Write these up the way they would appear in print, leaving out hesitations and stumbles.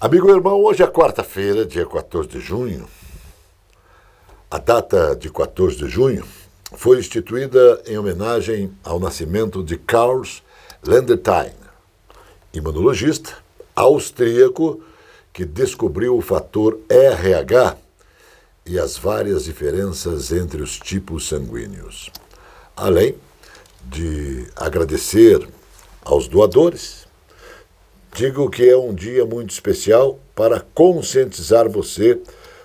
Amigo e irmão, hoje é quarta-feira, dia 14 de junho. A data de 14 de junho foi instituída em homenagem ao nascimento de Karl Landertine, imunologista austríaco que descobriu o fator RH e as várias diferenças entre os tipos sanguíneos. Além de agradecer aos doadores, digo que é um dia muito especial para conscientizar você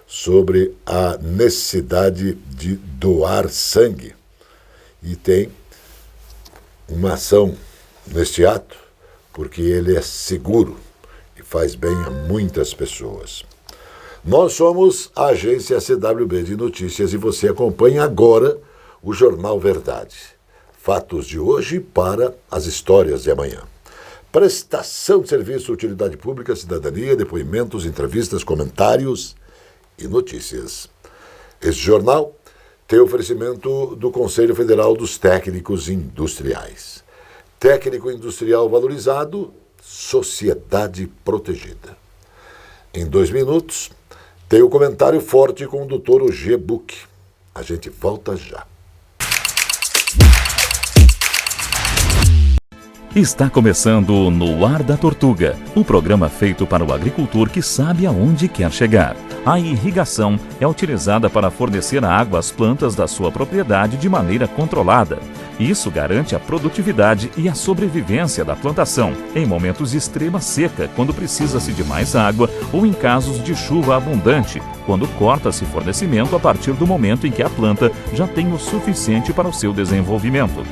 sobre a necessidade de doar sangue. E tem uma ação neste ato, porque ele é seguro e faz bem a muitas pessoas. Nós somos a agência CWB de Notícias e você acompanha agora o Jornal Verdade. Fatos de hoje para as histórias de amanhã. Prestação de serviço, utilidade pública, cidadania, depoimentos, entrevistas, comentários e notícias. Este jornal tem oferecimento do Conselho Federal dos Técnicos Industriais. Técnico industrial valorizado, sociedade protegida. Em 2 minutos, tem o comentário forte com o Dr. G. Buch. A gente volta já. Está começando No Ar da Tortuga, o programa feito para o agricultor que sabe aonde quer chegar. A irrigação é utilizada para fornecer água às plantas da sua propriedade de maneira controlada. Isso garante a produtividade e a sobrevivência da plantação em momentos de extrema seca, quando precisa-se de mais água, ou em casos de chuva abundante, quando corta-se fornecimento a partir do momento em que a planta já tem o suficiente para o seu desenvolvimento.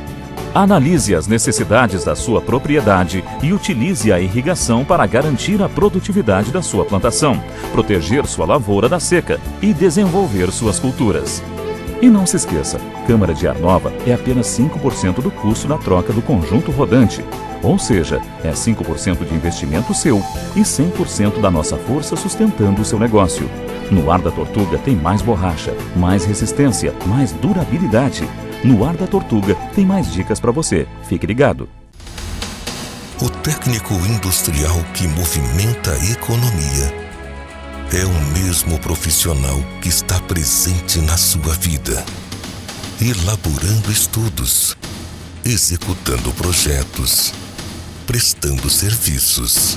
Analise as necessidades da sua propriedade e utilize a irrigação para garantir a produtividade da sua plantação, proteger sua lavoura da seca e desenvolver suas culturas. E não se esqueça, câmara de ar nova é apenas 5% do custo da troca do conjunto rodante. Ou seja, é 5% de investimento seu e 100% da nossa força sustentando o seu negócio. No Ar da Tortuga tem mais borracha, mais resistência, mais durabilidade. No Ar da Tortuga tem mais dicas para você. Fique ligado. O técnico industrial que movimenta a economia é o mesmo profissional que está presente na sua vida, elaborando estudos, executando projetos, prestando serviços.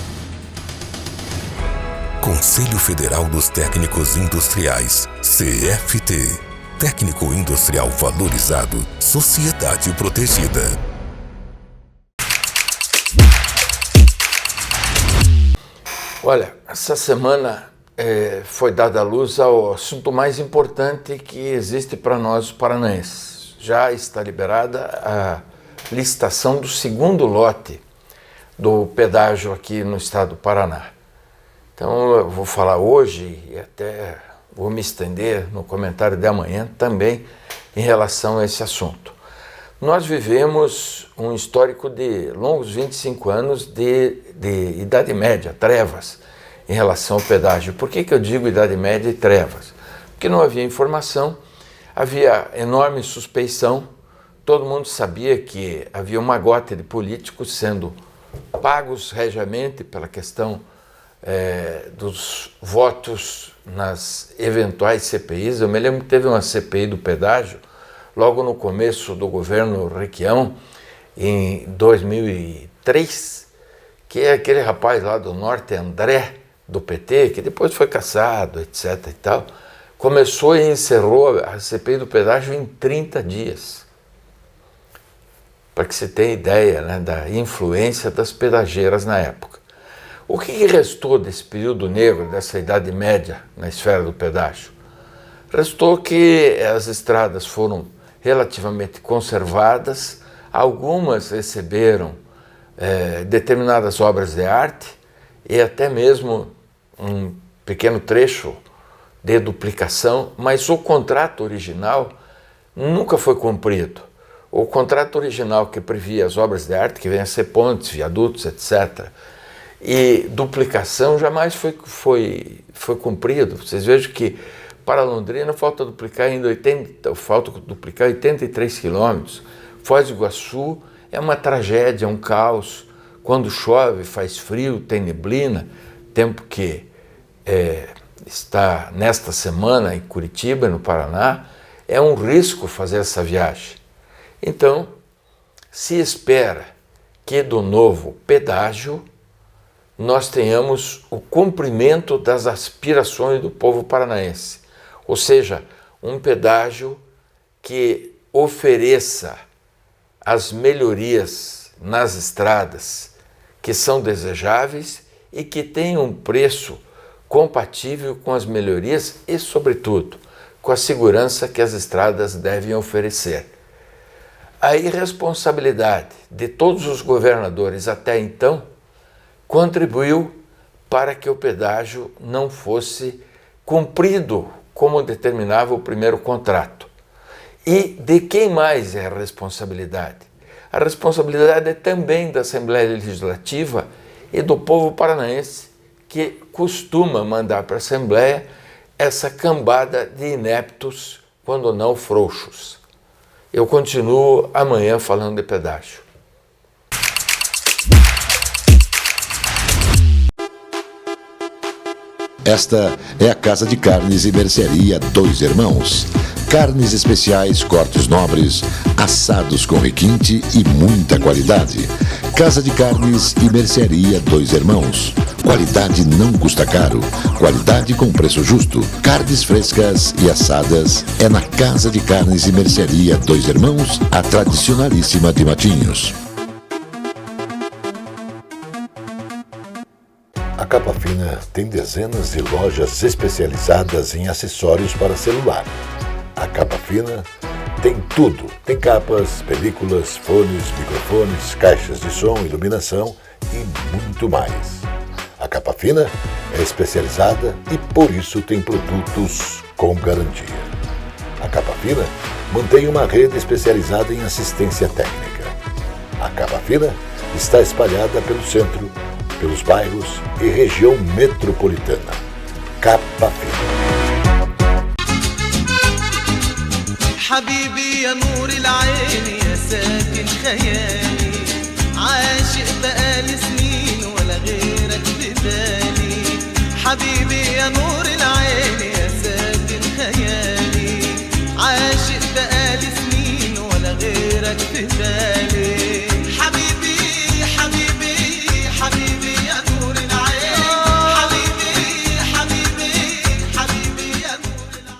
Conselho Federal dos Técnicos Industriais, CFT. Técnico industrial valorizado, sociedade protegida. Olha, essa semana foi dada à luz ao assunto mais importante que existe para nós, os paranaenses. Já está liberada a licitação do segundo lote do pedágio aqui no estado do Paraná. Então eu vou falar hoje e até vou me estender no comentário de amanhã também em relação a esse assunto. Nós vivemos um histórico de longos 25 anos de Idade Média, trevas, em relação ao pedágio. Por que eu digo Idade Média e trevas? Porque não havia informação, havia enorme suspeição, todo mundo sabia que havia uma gota de políticos sendo pagos regiamente pela questão dos votos nas eventuais CPIs. Eu me lembro que teve uma CPI do pedágio logo no começo do governo Requião, em 2003, que é aquele rapaz lá do norte, André, do PT, que depois foi cassado, etc. e tal, começou e encerrou a CPI do pedágio em 30 dias. Para que você tenha ideia, né, da influência das pedageiras na época. O que restou desse período negro, dessa Idade Média na esfera do pedágio? Restou que as estradas foram relativamente conservadas, algumas receberam determinadas obras de arte e até mesmo um pequeno trecho de duplicação, mas o contrato original nunca foi cumprido. O contrato original que previa as obras de arte, que vêm a ser pontes, viadutos, etc., e duplicação jamais foi cumprido. Vocês vejam que para Londrina falta duplicar 83 quilômetros. Foz do Iguaçu é uma tragédia, é um caos. Quando chove, faz frio, tem neblina, tempo que está nesta semana em Curitiba, no Paraná, é um risco fazer essa viagem. Então, se espera que do novo pedágio nós tenhamos o cumprimento das aspirações do povo paranaense, ou seja, um pedágio que ofereça as melhorias nas estradas que são desejáveis e que tenha um preço compatível com as melhorias e, sobretudo, com a segurança que as estradas devem oferecer. A irresponsabilidade de todos os governadores até então contribuiu para que o pedágio não fosse cumprido como determinava o primeiro contrato. E de quem mais é a responsabilidade? A responsabilidade é também da Assembleia Legislativa e do povo paranaense, que costuma mandar para a Assembleia essa cambada de ineptos, quando não frouxos. Eu continuo amanhã falando de pedágio. Esta é a Casa de Carnes e Mercearia Dois Irmãos. Carnes especiais, cortes nobres, assados com requinte e muita qualidade. Casa de Carnes e Mercearia Dois Irmãos. Qualidade não custa caro. Qualidade com preço justo. Carnes frescas e assadas é na Casa de Carnes e Mercearia Dois Irmãos, a tradicionalíssima de Matinhos. A Capa Fina tem dezenas de lojas especializadas em acessórios para celular. A Capa Fina tem tudo. Tem capas, películas, fones, microfones, caixas de som, iluminação e muito mais. A Capa Fina é especializada e por isso tem produtos com garantia. A Capa Fina mantém uma rede especializada em assistência técnica. A Capa Fina está espalhada pelo centro, pelos bairros e região metropolitana. Capa Fina. حبيبي يا نور العين يا ساكن خيالي عاشق بقالي سنين ولا غيرك بدالي حبيبي يا نور العين يا ساكن خيالي عاشق بقالي سنين ولا غيرك بدالي حبيبي حبيبي حبيبي يا نور العين حبيبي حبيبي حبيبي يا نور العين.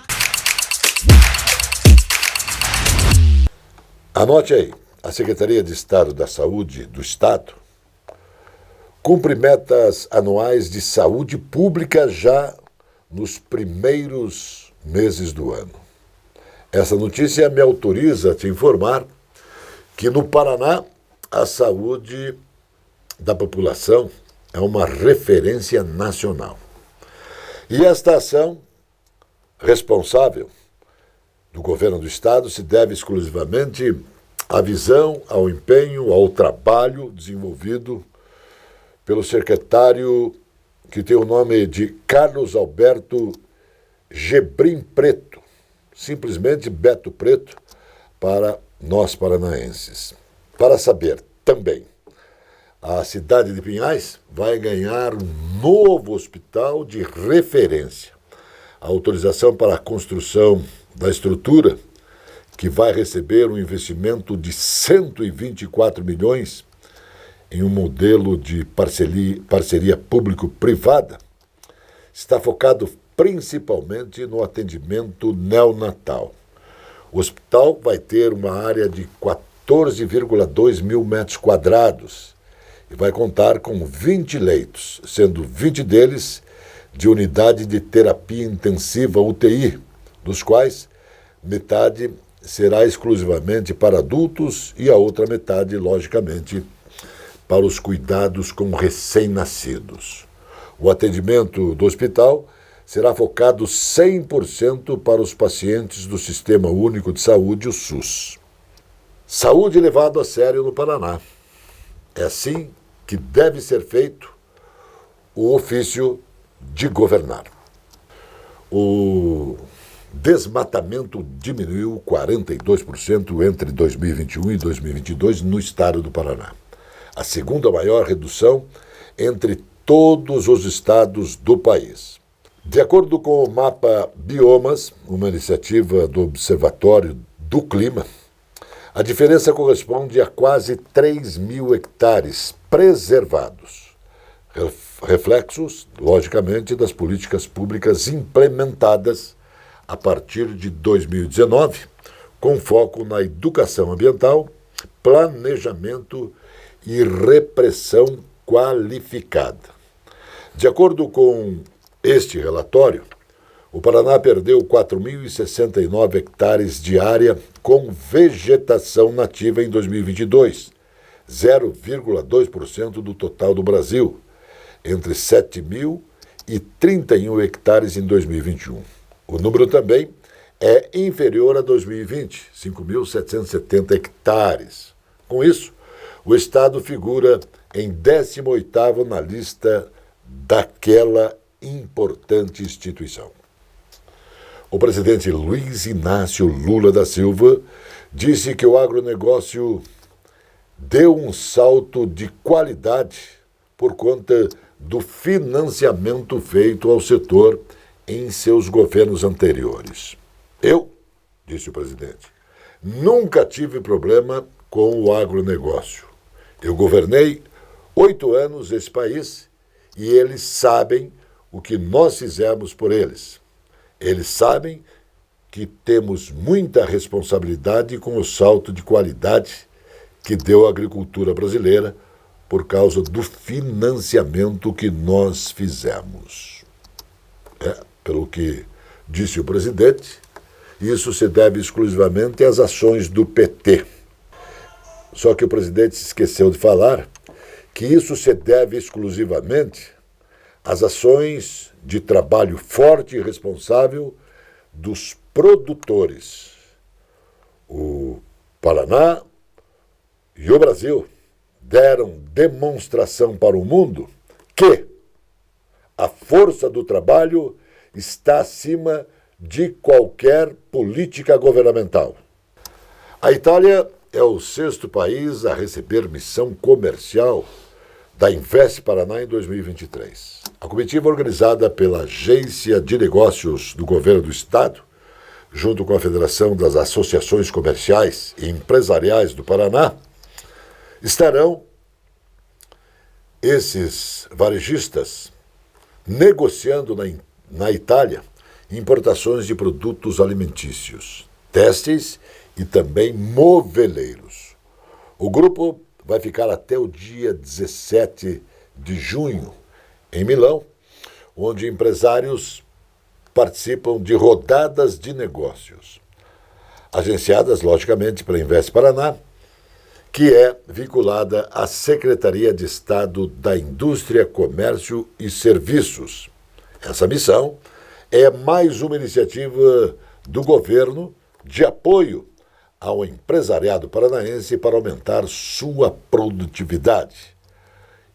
Anote aí, a Secretaria de Estado da Saúde do Estado cumpre metas anuais de saúde pública já nos primeiros meses do ano. Essa notícia me autoriza a te informar que no Paraná a saúde da população é uma referência nacional. E esta ação responsável do governo do Estado se deve exclusivamente à visão, ao empenho, ao trabalho desenvolvido pelo secretário que tem o nome de Carlos Alberto Gebrim Preto, simplesmente Beto Preto, para nós paranaenses. Para saber também, a cidade de Pinhais vai ganhar um novo hospital de referência. A autorização para a construção da estrutura, que vai receber um investimento de 124 milhões em um modelo de parceria público-privada, está focado principalmente no atendimento neonatal. O hospital vai ter uma área de 14,2 mil metros quadrados e vai contar com 20 leitos, sendo 20 deles de unidade de terapia intensiva UTI, dos quais metade será exclusivamente para adultos e a outra metade, logicamente, para os cuidados com recém-nascidos. O atendimento do hospital será focado 100% para os pacientes do Sistema Único de Saúde, o SUS. Saúde levado a sério no Paraná. É assim que deve ser feito o ofício de governar. O desmatamento diminuiu 42% entre 2021 e 2022 no estado do Paraná. A segunda maior redução entre todos os estados do país. De acordo com o mapa Biomas, uma iniciativa do Observatório do Clima, a diferença corresponde a quase 3.000 hectares preservados, reflexos, logicamente, das políticas públicas implementadas a partir de 2019, com foco na educação ambiental, planejamento e repressão qualificada. De acordo com este relatório, o Paraná perdeu 4.069 hectares de área com vegetação nativa em 2022, 0,2% do total do Brasil, entre 7.000 e 31 hectares em 2021. O número também é inferior a 2020, 5.770 hectares. Com isso, o Estado figura em 18º na lista daquela importante instituição. O presidente Luiz Inácio Lula da Silva disse que o agronegócio deu um salto de qualidade por conta do financiamento feito ao setor em seus governos anteriores. Eu, disse o presidente, nunca tive problema com o agronegócio. Eu governei 8 anos esse país e eles sabem o que nós fizemos por eles. Eles sabem que temos muita responsabilidade com o salto de qualidade que deu a agricultura brasileira por causa do financiamento que nós fizemos. Pelo que disse o presidente, isso se deve exclusivamente às ações do PT. Só que o presidente se esqueceu de falar que isso se deve exclusivamente às ações de trabalho forte e responsável dos produtores. O Paraná e o Brasil deram demonstração para o mundo que a força do trabalho está acima de qualquer política governamental. A Itália é o 6º país a receber missão comercial da Invest Paraná em 2023. A comitiva organizada pela Agência de Negócios do Governo do Estado, junto com a Federação das Associações Comerciais e Empresariais do Paraná, estarão esses varejistas negociando na Itália importações de produtos alimentícios, têxteis e também moveleiros. O grupo vai ficar até o dia 17 de junho em Milão, onde empresários participam de rodadas de negócios, agenciadas, logicamente, pela Invest Paraná, que é vinculada à Secretaria de Estado da Indústria, Comércio e Serviços. Essa missão é mais uma iniciativa do governo de apoio ao empresariado paranaense para aumentar sua produtividade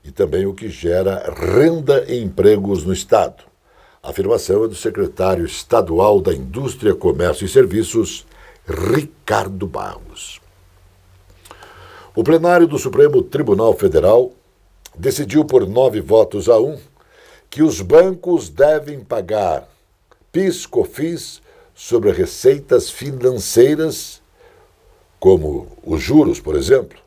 e também o que gera renda e empregos no Estado. A afirmação é do secretário estadual da Indústria, Comércio e Serviços, Ricardo Barros. O plenário do Supremo Tribunal Federal decidiu por 9-1 que os bancos devem pagar PIS/COFINS sobre receitas financeiras, como os juros, por exemplo.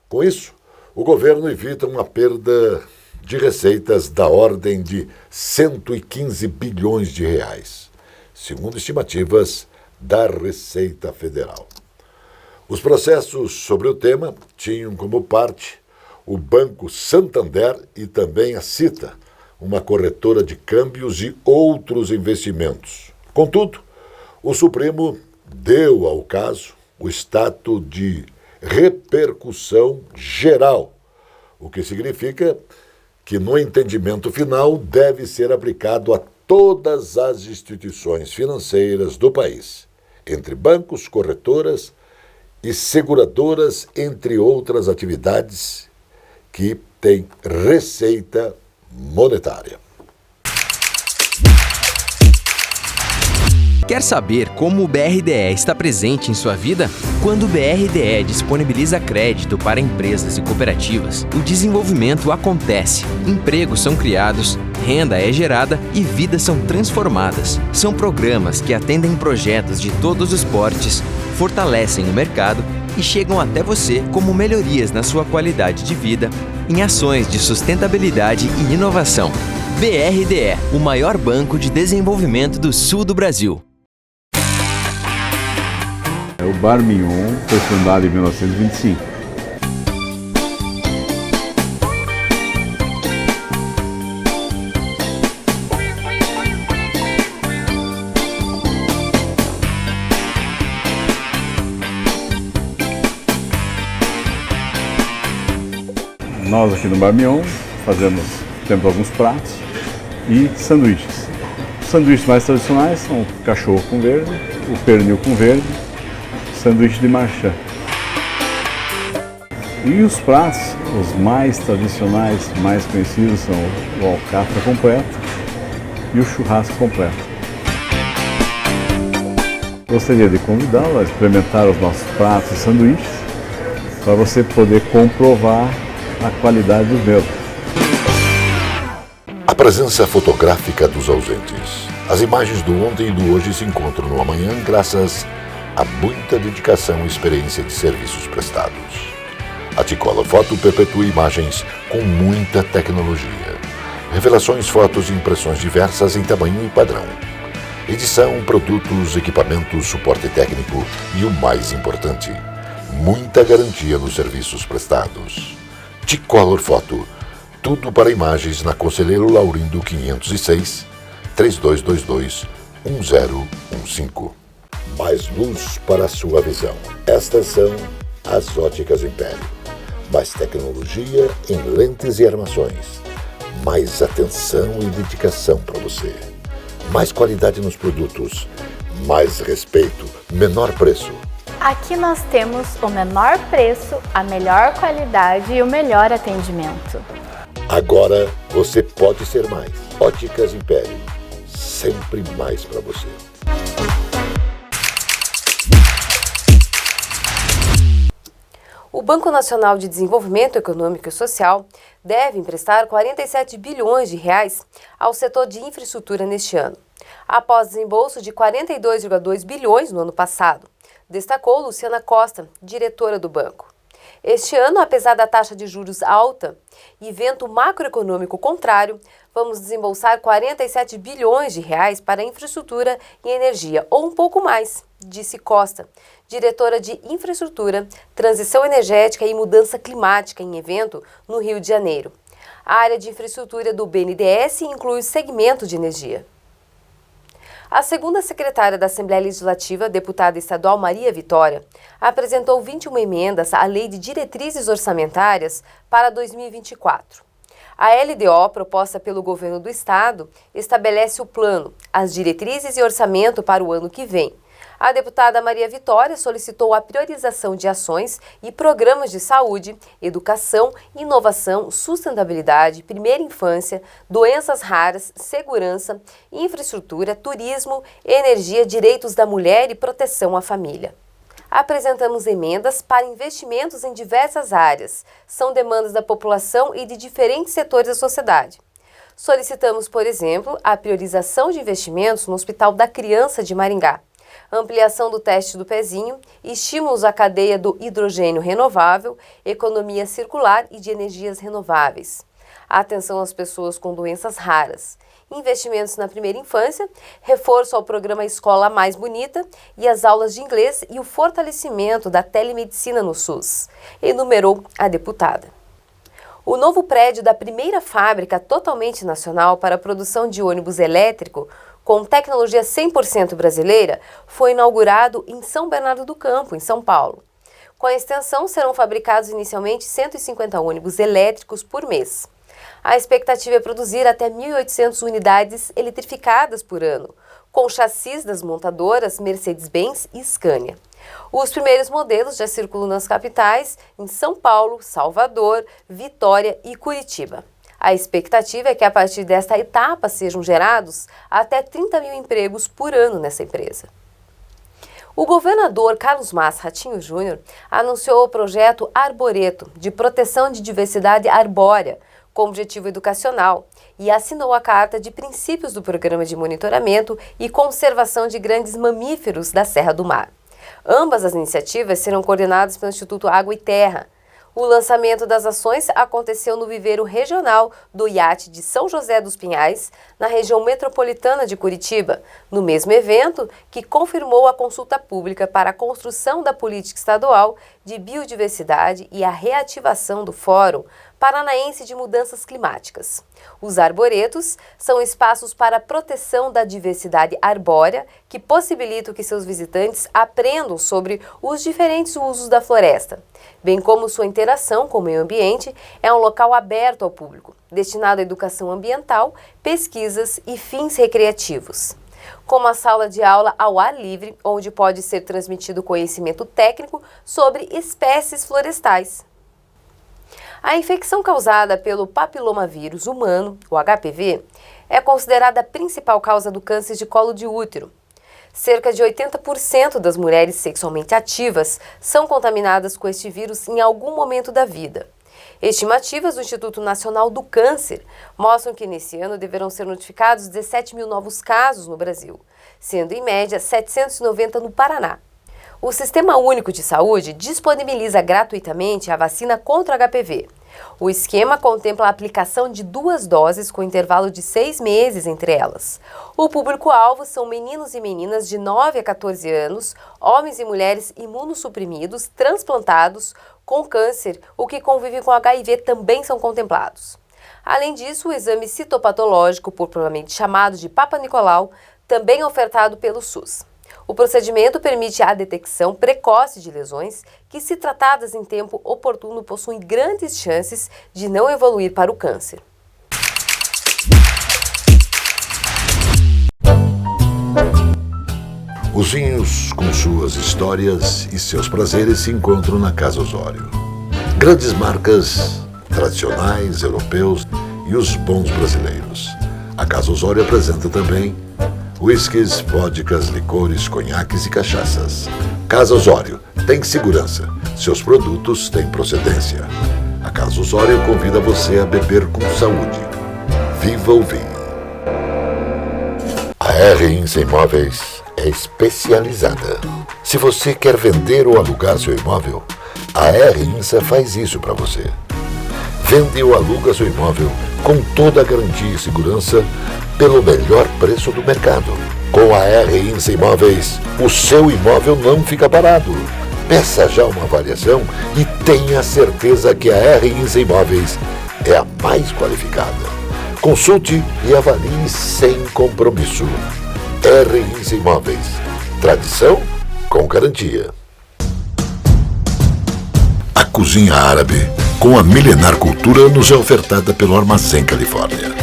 Com isso, o governo evita uma perda de receitas da ordem de 115 bilhões de reais, segundo estimativas da Receita Federal. Os processos sobre o tema tinham como parte o Banco Santander e também a Cita, uma corretora de câmbios e outros investimentos. Contudo, o Supremo deu ao caso o status de repercussão geral, o que significa que, no entendimento final, deve ser aplicado a todas as instituições financeiras do país, entre bancos, corretoras e seguradoras, entre outras atividades que têm receita monetária. Quer saber como o BRDE está presente em sua vida? Quando o BRDE disponibiliza crédito para empresas e cooperativas, o desenvolvimento acontece, empregos são criados, renda é gerada e vidas são transformadas. São programas que atendem projetos de todos os portes, fortalecem o mercado e chegam até você como melhorias na sua qualidade de vida, em ações de sustentabilidade e inovação. BRDE, o maior banco de desenvolvimento do sul do Brasil. O Bar Mignon foi fundado em 1925. Nós aqui no Bar Mignon temos alguns pratos e sanduíches. Os sanduíches mais tradicionais são o cachorro com verde, o pernil com verde, sanduíche de marchand. E os pratos, os mais tradicionais, mais conhecidos, são o alcatra completo e o churrasco completo. Gostaria de convidá-lo a experimentar os nossos pratos e sanduíches para você poder comprovar a qualidade dos mesmos. A presença fotográfica dos ausentes. As imagens do ontem e do hoje se encontram no amanhã graças a muita dedicação e experiência de serviços prestados. A T-Color Foto perpetua imagens com muita tecnologia. Revelações, fotos e impressões diversas em tamanho e padrão. Edição, produtos, equipamentos, suporte técnico e o mais importante, muita garantia nos serviços prestados. T-Color Foto, tudo para imagens na Conselheiro Laurindo 506, 3222-1015. Mais luz para a sua visão. Estas são as Óticas Império. Mais tecnologia em lentes e armações. Mais atenção e dedicação para você. Mais qualidade nos produtos. Mais respeito. Menor preço. Aqui nós temos o menor preço, a melhor qualidade e o melhor atendimento. Agora você pode ser mais. Óticas Império. Sempre mais para você. O Banco Nacional de Desenvolvimento Econômico e Social deve emprestar 47 bilhões de reais ao setor de infraestrutura neste ano, após desembolso de 42,2 bilhões no ano passado, destacou Luciana Costa, diretora do banco. Este ano, apesar da taxa de juros alta e vento macroeconômico contrário, vamos desembolsar 47 bilhões de reais para infraestrutura e energia, ou um pouco mais, disse Costa, diretora de Infraestrutura, Transição Energética e Mudança Climática em evento no Rio de Janeiro. A área de infraestrutura do BNDES inclui o segmento de energia. A segunda secretária da Assembleia Legislativa, deputada estadual Maria Vitória, apresentou 21 emendas à Lei de Diretrizes Orçamentárias para 2024. A LDO, proposta pelo governo do estado, estabelece o plano, as diretrizes e orçamento para o ano que vem. A deputada Maria Vitória solicitou a priorização de ações e programas de saúde, educação, inovação, sustentabilidade, primeira infância, doenças raras, segurança, infraestrutura, turismo, energia, direitos da mulher e proteção à família. Apresentamos emendas para investimentos em diversas áreas. São demandas da população e de diferentes setores da sociedade. Solicitamos, por exemplo, a priorização de investimentos no Hospital da Criança de Maringá, ampliação do teste do pezinho, estímulos à cadeia do hidrogênio renovável, economia circular e de energias renováveis. Atenção às pessoas com doenças raras, investimentos na primeira infância, reforço ao programa Escola Mais Bonita e as aulas de inglês e o fortalecimento da telemedicina no SUS, enumerou a deputada. O novo prédio da primeira fábrica totalmente nacional para a produção de ônibus elétrico com tecnologia 100% brasileira, foi inaugurado em São Bernardo do Campo, em São Paulo. Com a extensão, serão fabricados inicialmente 150 ônibus elétricos por mês. A expectativa é produzir até 1.800 unidades eletrificadas por ano, com chassis das montadoras Mercedes-Benz e Scania. Os primeiros modelos já circulam nas capitais, em São Paulo, Salvador, Vitória e Curitiba. A expectativa é que a partir desta etapa sejam gerados até 30 mil empregos por ano nessa empresa. O governador Carlos Mas Ratinho Júnior anunciou o projeto Arboreto, de proteção de diversidade arbórea, com objetivo educacional, e assinou a Carta de Princípios do Programa de Monitoramento e Conservação de Grandes Mamíferos da Serra do Mar. Ambas as iniciativas serão coordenadas pelo Instituto Água e Terra. O lançamento das ações aconteceu no viveiro regional do Iate de São José dos Pinhais, na região metropolitana de Curitiba, no mesmo evento que confirmou a consulta pública para a construção da política estadual de biodiversidade e a reativação do Fórum Paranaense de Mudanças Climáticas. Os arboretos são espaços para a proteção da diversidade arbórea que possibilitam que seus visitantes aprendam sobre os diferentes usos da floresta, bem como sua interação com o meio ambiente. É um local aberto ao público, destinado à educação ambiental, pesquisas e fins recreativos, como a sala de aula ao ar livre, onde pode ser transmitido conhecimento técnico sobre espécies florestais. A infecção causada pelo papilomavírus humano, o HPV, é considerada a principal causa do câncer de colo de útero. Cerca de 80% das mulheres sexualmente ativas são contaminadas com este vírus em algum momento da vida. Estimativas do Instituto Nacional do Câncer mostram que nesse ano deverão ser notificados 17 mil novos casos no Brasil, sendo em média 790 no Paraná. O Sistema Único de Saúde disponibiliza gratuitamente a vacina contra o HPV. O esquema contempla a aplicação de 2 doses com intervalo de 6 meses entre elas. O público-alvo são meninos e meninas de 9 a 14 anos, homens e mulheres imunossuprimidos, transplantados, com câncer, o que convive com HIV também são contemplados. Além disso, o exame citopatológico, popularmente chamado de Papa Nicolau, também é ofertado pelo SUS. O procedimento permite a detecção precoce de lesões que, se tratadas em tempo oportuno, possuem grandes chances de não evoluir para o câncer. Os vinhos, com suas histórias e seus prazeres, se encontram na Casa Osório. Grandes marcas tradicionais, europeus e os bons brasileiros. A Casa Osório apresenta também whiskies, vodkas, licores, conhaques e cachaças. Casa Osório tem segurança. Seus produtos têm procedência. A Casa Osório convida você a beber com saúde. Viva o vinho! A R Insa Imóveis é especializada. Se você quer vender ou alugar seu imóvel, a R Insa faz isso para você. Vende ou aluga seu imóvel com toda a garantia e segurança pelo melhor preço do mercado. Com a R Insa Imóveis, o seu imóvel não fica parado. Peça já uma avaliação e tenha certeza que a R Insa Imóveis é a mais qualificada. Consulte e avalie sem compromisso. R Insa Imóveis. Tradição com garantia. A cozinha árabe, com a milenar cultura, nos é ofertada pelo Armazém Califórnia.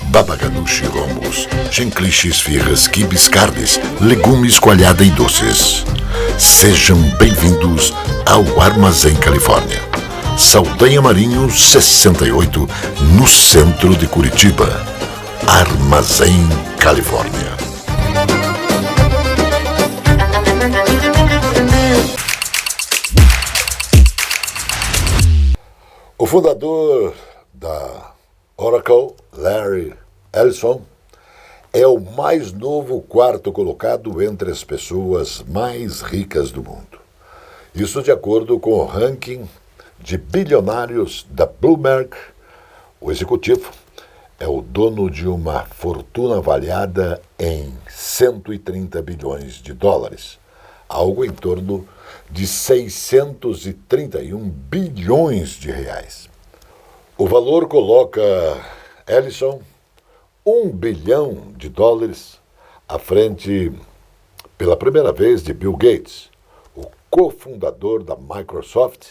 Baba ganoush, romos, gencliche, esfirras, quibes, carnes, legumes, coalhada e doces. Sejam bem-vindos ao Armazém Califórnia. Saldanha Marinho 68, no centro de Curitiba. Armazém Califórnia. O fundador da Oracle, Larry Ellison, é o mais novo quarto colocado entre as pessoas mais ricas do mundo. Isso de acordo com o ranking de bilionários da Bloomberg. O executivo é o dono de uma fortuna avaliada em 130 bilhões de dólares, algo em torno de 631 bilhões de reais. O valor coloca Ellison $1 bilhão à frente, pela primeira vez, de Bill Gates. O cofundador da Microsoft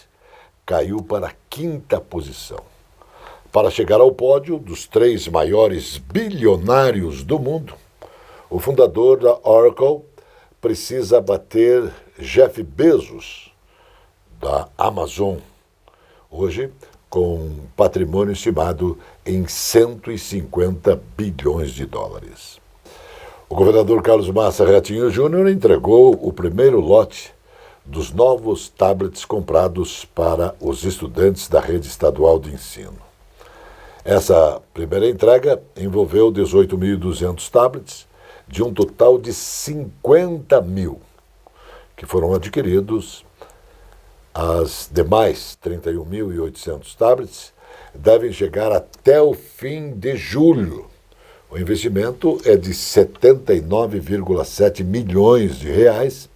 caiu para a 5ª posição. Para chegar ao pódio dos 3 maiores bilionários do mundo, o fundador da Oracle precisa bater Jeff Bezos, da Amazon. Hoje, com patrimônio estimado em 150 bilhões de dólares. O governador Carlos Massa Ratinho Júnior entregou o primeiro lote dos novos tablets comprados para os estudantes da rede estadual de ensino. Essa primeira entrega envolveu 18.200 tablets, de um total de 50 mil, que foram adquiridos. As demais 31.800 tablets devem chegar até o fim de julho. O investimento é de 79,7 milhões de reais,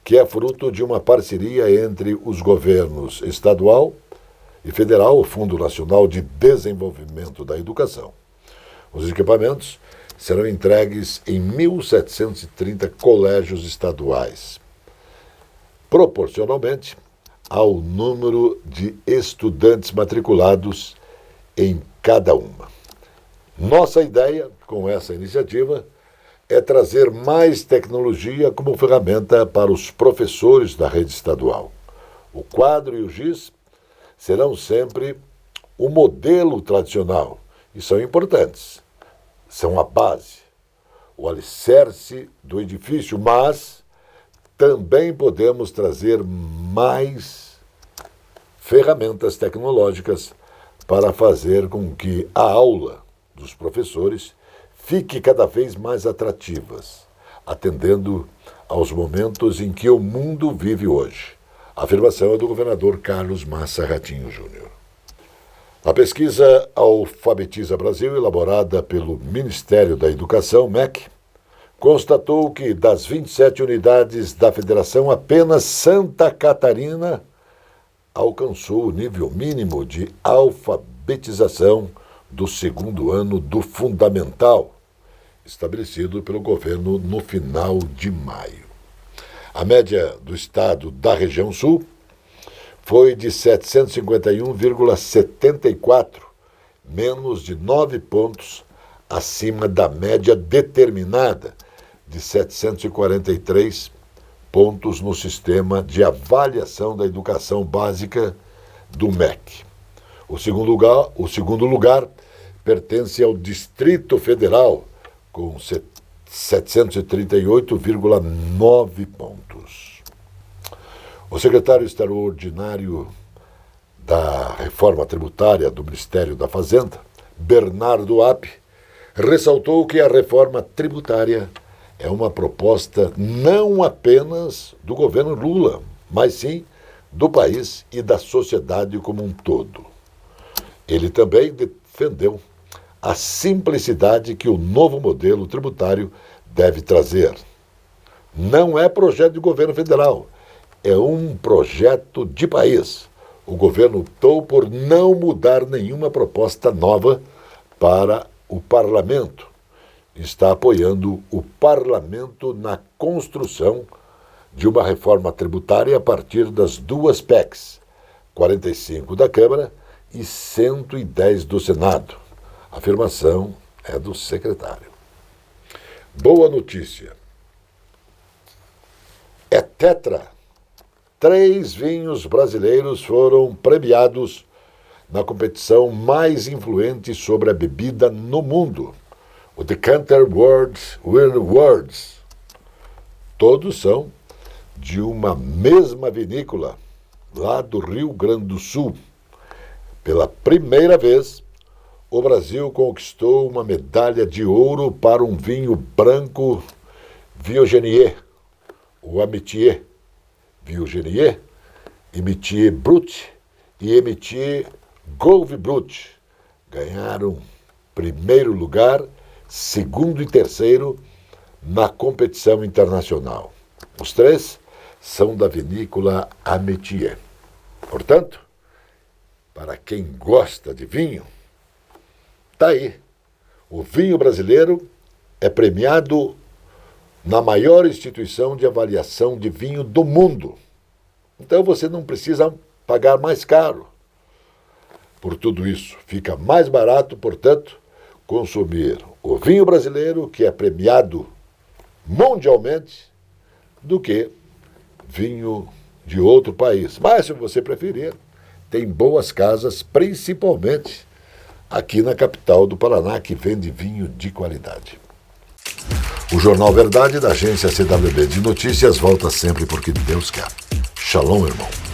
que é fruto de uma parceria entre os governos estadual e federal, o Fundo Nacional de Desenvolvimento da Educação. Os equipamentos serão entregues em 1.730 colégios estaduais, proporcionalmente ao número de estudantes matriculados em cada uma. Nossa ideia com essa iniciativa é trazer mais tecnologia como ferramenta para os professores da rede estadual. O quadro e o giz serão sempre o modelo tradicional e são importantes. São a base, o alicerce do edifício, mas também podemos trazer mais ferramentas tecnológicas para fazer com que a aula dos professores fique cada vez mais atrativas, atendendo aos momentos em que o mundo vive hoje. A afirmação é do governador Carlos Massa Ratinho Júnior. A pesquisa Alfabetiza Brasil, elaborada pelo Ministério da Educação, MEC, constatou que das 27 unidades da federação, apenas Santa Catarina alcançou o nível mínimo de alfabetização do segundo ano do fundamental, estabelecido pelo governo no final de maio. A média do estado da região sul foi de 751,74, menos de 9 pontos acima da média determinada de 743 pontos no sistema de avaliação da educação básica do MEC. O segundo lugar pertence ao Distrito Federal, com 738,9 pontos. O secretário extraordinário da Reforma Tributária do Ministério da Fazenda, Bernardo App, ressaltou que a reforma tributária é uma proposta não apenas do governo Lula, mas sim do país e da sociedade como um todo. Ele também defendeu a simplicidade que o novo modelo tributário deve trazer. Não é projeto de governo federal, é um projeto de país. O governo optou por não mudar nenhuma proposta nova para o parlamento. Está apoiando o parlamento na construção de uma reforma tributária a partir das duas PECs, 45 da Câmara e 110 do Senado. A afirmação é do secretário. Boa notícia. É tetra. 3 vinhos brasileiros foram premiados na competição mais influente sobre a bebida no mundo, o Decanter World Wine Awards. Todos são de uma mesma vinícola, lá do Rio Grande do Sul. Pela primeira vez, o Brasil conquistou uma medalha de ouro para um vinho branco Viognier, o Amitié Viognier, Amitié Brut e Amitié Gouve Brut. Ganharam primeiro lugar, segundo e terceiro na competição internacional. Os 3 são da vinícola Amitié. Portanto, para quem gosta de vinho, está aí. O vinho brasileiro é premiado na maior instituição de avaliação de vinho do mundo. Então você não precisa pagar mais caro por tudo isso. Fica mais barato, portanto, consumir o vinho brasileiro, que é premiado mundialmente, do que vinho de outro país. Mas, se você preferir, tem boas casas, principalmente aqui na capital do Paraná, que vende vinho de qualidade. O Jornal Verdade, da agência CWB de Notícias, volta sempre porque Deus quer. Shalom, irmão.